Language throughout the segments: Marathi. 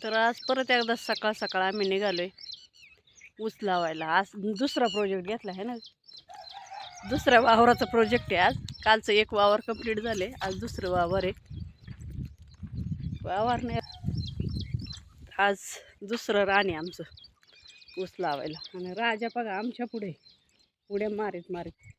तर आज परत एकदा सकाळ सकाळ आम्ही निघालोय ऊस लावायला. आज दुसरा प्रोजेक्ट घेतला आहे ना, दुसऱ्या वावराचा प्रोजेक्ट आहे आज. कालचं एक वावर कंप्लीट झाले, आज दुसरं वावर आहे. वावरने आज दुसरं रान आहे आमचं ऊस लावायला. आणि राजा बघा आमच्या पुढे उड्या मारीत मारीत.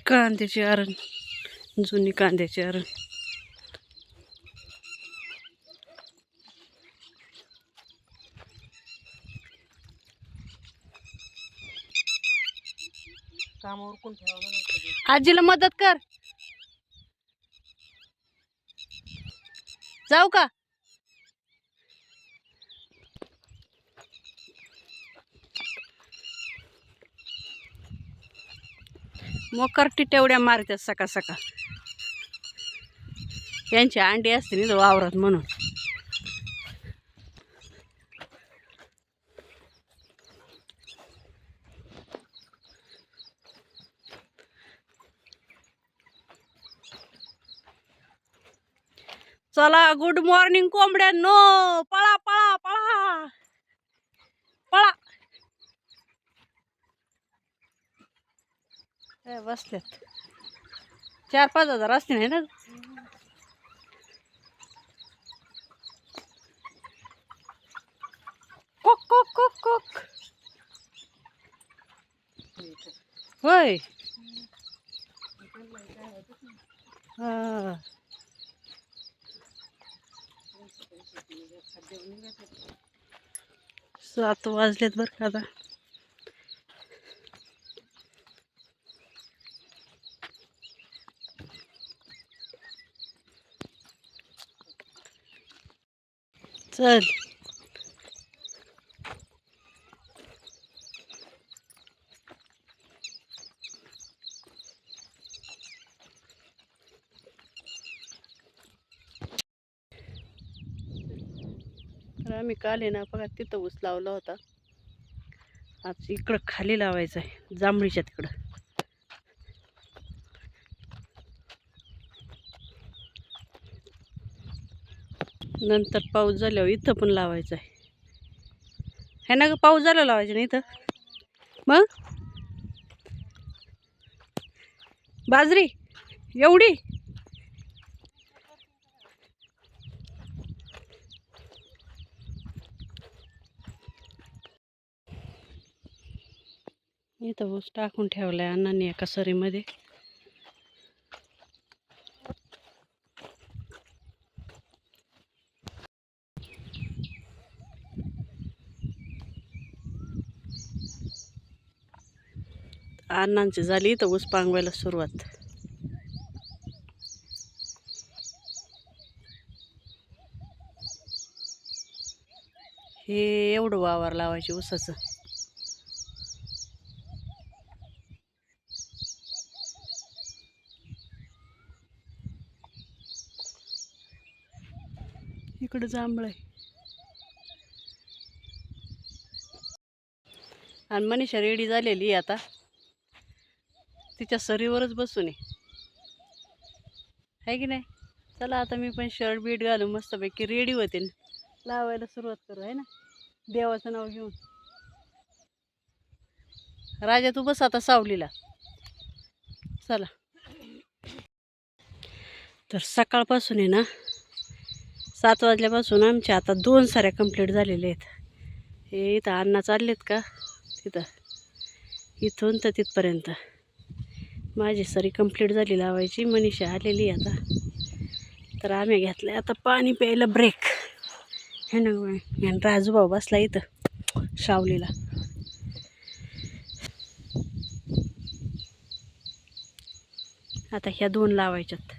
कांद्याची अरण, जुनी कांद्याची अरण. कामावर कोण ठेवा आजीला मदत कर. जाऊ का? मोकरटी तेवढ्या मारतात सकाळ सकाळ. यांची अंडी असते ना वावरात म्हणून. चला, गुड मॉर्निंग कोंबड्यांनो. पळा पळा पळा पळा. बसल्यात 4-5 हजार असते नाही ना. कोक कोक कोक कोक. होय. हा 7 वाजलेत बरं का आता. चल तर आम्ही काल आहे ना बघा तिथं ऊस लावला होता. आज इकडं खाली लावायचं आहे, जांभळीच्या तिकडं. नंतर पाऊस झाल्यावर इथं पण लावायचं आहे. है ना ग, पाऊस झाला लावायचं ना इथं. मग बाजरी एवढी. इथं ऊस टाकून ठेवलाय अण्णांनी एका सरीमध्ये. अण्णांची झाली इथं ऊस पांगवायला सुरुवात. हे एवढं वावर लावायचे ऊसाचं. इकडं जांभळ आहे. आणि मनीषा रेडी झालेली आता, तिच्या सरीवरच बसून आहे की नाही. चला आता मी पण शर्ट बीट घालून मस्तपैकी रेडी होते, लावायला सुरुवात करू आहे ना, देवाचं नाव घेऊन. राजा तू बस आता सावलीला. चला. तर सकाळपासून आहे ना 7 वाजल्यापासून आमच्या आता 2 साऱ्या कंप्लीट झालेल्या आहेत. हे इथं अण्णा चाललेत का तिथं, इथून तर तिथपर्यंत माझी सरी कंप्लीट झाली लावायची. मनीषा आलेली आता. तर आम्ही घेतलं आता पाणी प्यायला ब्रेक. हे ना राजूभाऊ बसला इथं सावलीला. आता ह्या 2 लावायच्यात.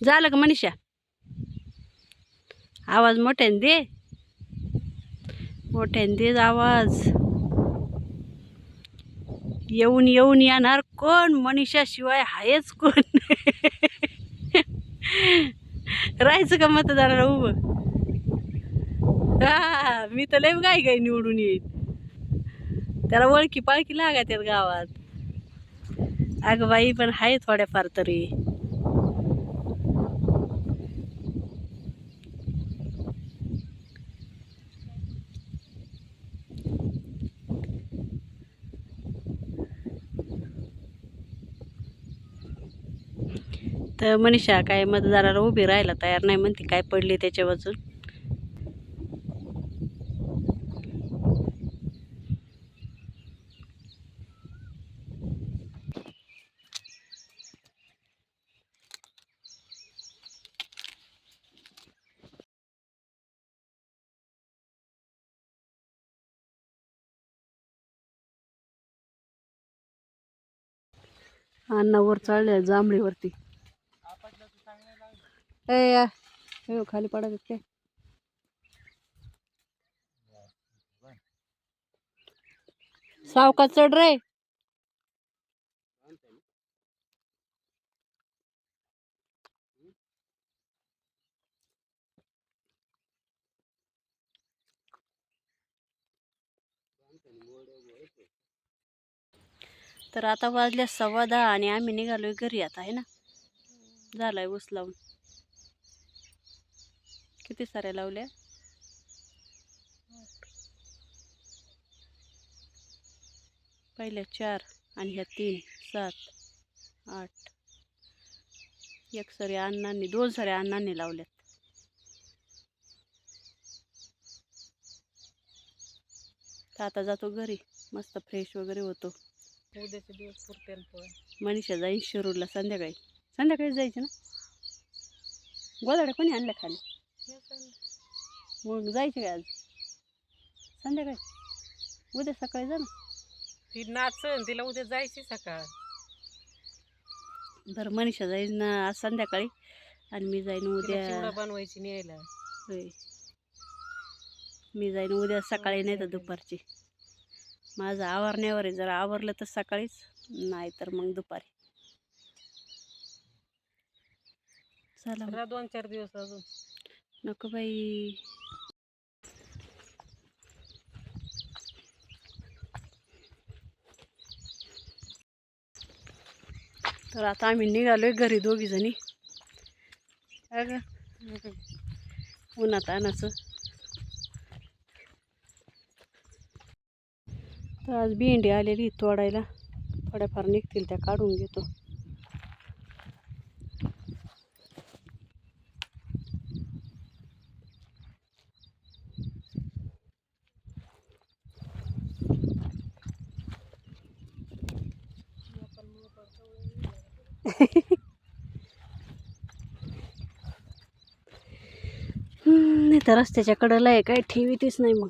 झालं का मनीषा? आवाज मोठ्याने दे, मोठ्याने दे आवाज. येऊन येऊन येणार कोण? मनीषा शिवाय आहेच कोण? राहायचं का मतदाराला उभं? हा मी तर लय गाई गाई निवडून येईल. त्याला ओळखी पाळखी लागायच्यात गावात. अगं बाई पण आहे थोड्याफार तरी. तर मनीषा काय मतदाराला उभी राहायला तयार नाही म्हणते, काय पडली त्याच्या वाजून. अण्णा वर चढले जांभळीवरती. खाली पडायचं काय? सावकाश चढ रे. तर आता वाजल्या 10:15 आणि आम्ही निघालोय घरी आता, आहे ना. झालाय ऊस लावून. किती साऱ्या लावल्या? पहिल्या 4 आणि ह्या 3, 7, 8. एक सरी अण्णांनी, 2 साऱ्या अण्णांनी लावल्यात. तर आता जातो घरी, मस्त फ्रेश वगैरे होतो. उद्याचे दिवस पुरते पण. मनीषा जाईल शिरूरला संध्याकाळी. संध्याकाळी जायचं ना. गोदाड्या कोणी आणल्या खाली? मग जायचे काय आज संध्याकाळी? उद्या सकाळी जा ना. ती नाचन, तिला उद्या जायची सकाळ. बरं मनीषा जाईल ना आज संध्याकाळी आणि मी जाईन उद्या. चिवडा बनवायची न्यायला. होय, मी जाईन उद्या सकाळी नाही तर दुपारची. माझं आवरण्यावर आहे, जर आवरलं तर सकाळीच, नाही तर मग दुपारी. चला 2-4 दिवस अजून. नको बाई. तर आता आम्ही निघालोय घरी दोघी जणी. अगं उन्हात आणायचं. तर आज भेंडी आलेली तोडायला, थोड्याफार निघतील त्या काढून घेतो. नाही तर रस्त्याच्या कडेला आहे, काय ठेवीतीच नाही मग.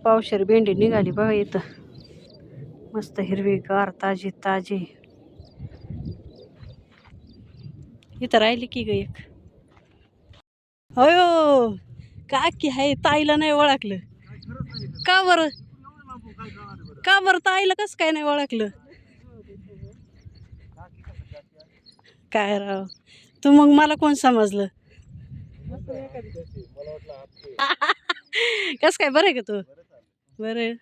पावशेर भेंडी निघाली बघा इथं, मस्त हिरवीगार ताजी ताजी. इथं राहिली की ग एक. होय का की आहे, ताईला नाही ओळखलं का बरं? का बरं ताईला कसं काय नाही ओळखलं? काय राव तू, मग मला कोण समजलं? कस काय, बरं आहे का तू? बरं.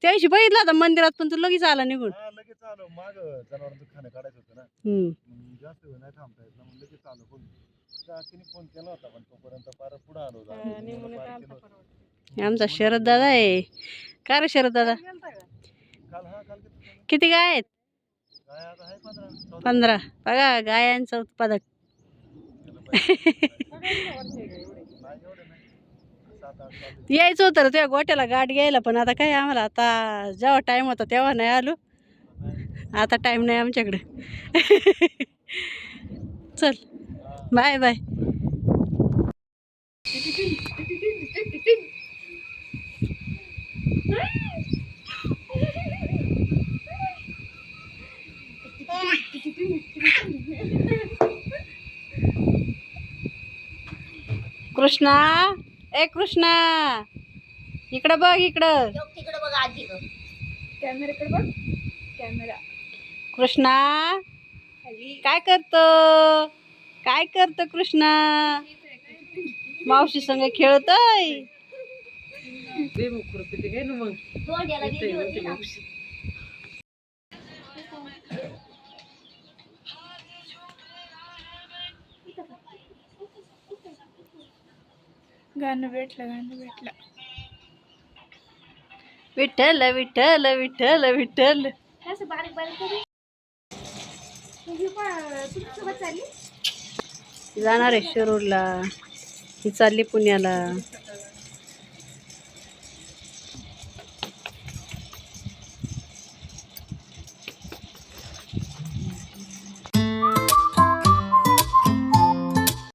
त्या दिवशी बघितलं होता मंदिरात, पण तू लगेच आला निघून. लगेच आलो. माग जनावरांचं खाणं काढायचं होतं ना, जास्त वेळ नाही थांबता येत ना, मग लगेच आलो. पण काकीने फोन केला होता, पण तोपर्यंत फार पुढे आलो. आमचा शरद दादा आहे. का रे शरद दादा? काल किती गाय आहेत? काय आता आहे 15. 15. बघा गायांचं उत्पादक. यायचं होतं रे तुझ्या गोट्याला गाठ घ्यायला, पण आता काय आम्हाला, आता जेव्हा टाइम होता तेव्हा नाही आलो. आता टाइम नाही आमच्याकडे. चल बाय बाय. कृष्णा, ए कृष्णा. इकडं बघ इकडं. तिकडे बघा आजी कॅमेराकडे बघ कॅमेरा कृष्णा काय करतो कृष्णा? मावशी संग खेळतोय. खुरपी घे ना मग तोंड्याला गेली होती ना. गाणं भेटलं विठ्ठल विठ्ठल विठ्ठल विठ्ठल. असं बारीक बारीक करू. तुमच्यासोबत चालली जाणार आहे शिरूरला, ही चालली पुण्याला.